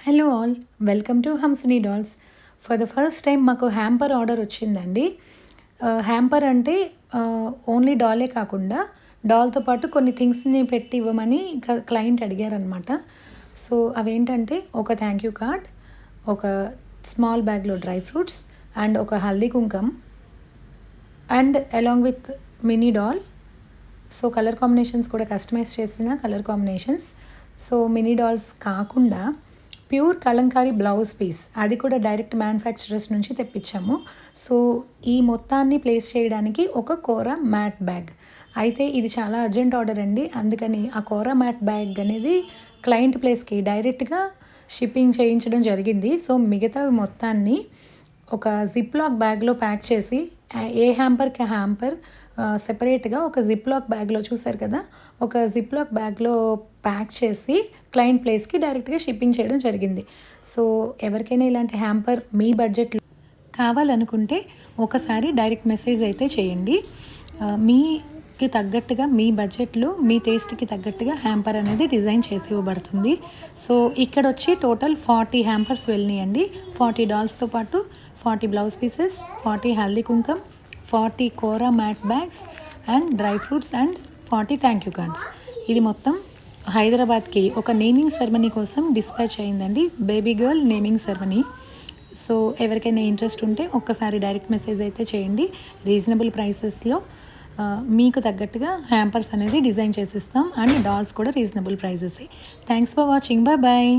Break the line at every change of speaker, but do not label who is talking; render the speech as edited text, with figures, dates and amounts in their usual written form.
Hello all, welcome to Hamsini dolls. For the first time మాకు hamper order వచ్చిందండి. Hamper అంటే only డాలే కాకుండా డాల్తో పాటు కొన్ని థింగ్స్ని పెట్టి ఇవ్వమని క్లయింట్ అడిగారనమాట. సో అవేంటంటే ఒక థ్యాంక్ యూ కార్డ్, ఒక స్మాల్ బ్యాగ్లో డ్రై ఫ్రూట్స్ అండ్ ఒక haldi kumkum and along with mini doll. So colour combinations కూడా కస్టమైజ్ చేసిన colour combinations. So mini dolls కాకుండా ప్యూర్ కలంకారీ బ్లౌజ్ పీస్, అది కూడా డైరెక్ట్ మ్యానుఫ్యాక్చరర్స్ నుంచి తెప్పించాము. సో ఈ మొత్తాన్ని ప్లేస్ చేయడానికి ఒక కోరా మ్యాట్ బ్యాగ్. అయితే ఇది చాలా అర్జెంట్ ఆర్డర్ అండి, అందుకని ఆ కోరా మ్యాట్ బ్యాగ్ అనేది క్లయింట్ ప్లేస్కి డైరెక్ట్గా షిప్పింగ్ చేయించడం జరిగింది. సో మిగతా మొత్తాన్ని ఒక జిప్ లాక్ బ్యాగ్లో ప్యాక్ చేసి, ఏ హ్యాంపర్కి హ్యాంపర్ సెపరేట్గా ఒక జిప్ లాక్ బ్యాగ్లో, చూసారు కదా, ఒక జిప్ లాక్ బ్యాగ్లో ప్యాక్ చేసి క్లయింట్ ప్లేస్కి డైరెక్ట్గా షిప్పింగ్ చేయడం జరిగింది. సో ఎవరికైనా ఇలాంటి హ్యాంపర్ మీ బడ్జెట్లో కావాలనుకుంటే ఒకసారి డైరెక్ట్ మెసేజ్ అయితే చేయండి. మీకి తగ్గట్టుగా, మీ బడ్జెట్లో, మీ టేస్ట్కి తగ్గట్టుగా హ్యాంపర్ అనేది డిజైన్ చేసి ఇవ్వబడుతుంది. సో ఇక్కడ వచ్చి టోటల్ 40 హ్యాంపర్స్ వెళ్ళినాయండి. 40 డాల్స్తో పాటు 40 blouse pieces, 40 haldi kumkum, 40 kora mat bags and dry fruits and 40 thank you cards. ఇది మొత్తం హైదరాబాద్కి ఒక నేమింగ్ సెరమనీ కోసం డిస్పాచ్ అయిందండి, baby girl naming ceremony. So ఎవరికైనా ఇంట్రెస్ట్ ఉంటే ఒక్కసారి డైరెక్ట్ మెసేజ్ అయితే చేయండి. రీజనబుల్ ప్రైసెస్లో మీకు తగ్గట్టుగా హ్యాంపర్స్ అనేది డిజైన్ చేసిస్తాం అండ్ డాల్స్ కూడా reasonable prices. Thanks for watching. Bye bye.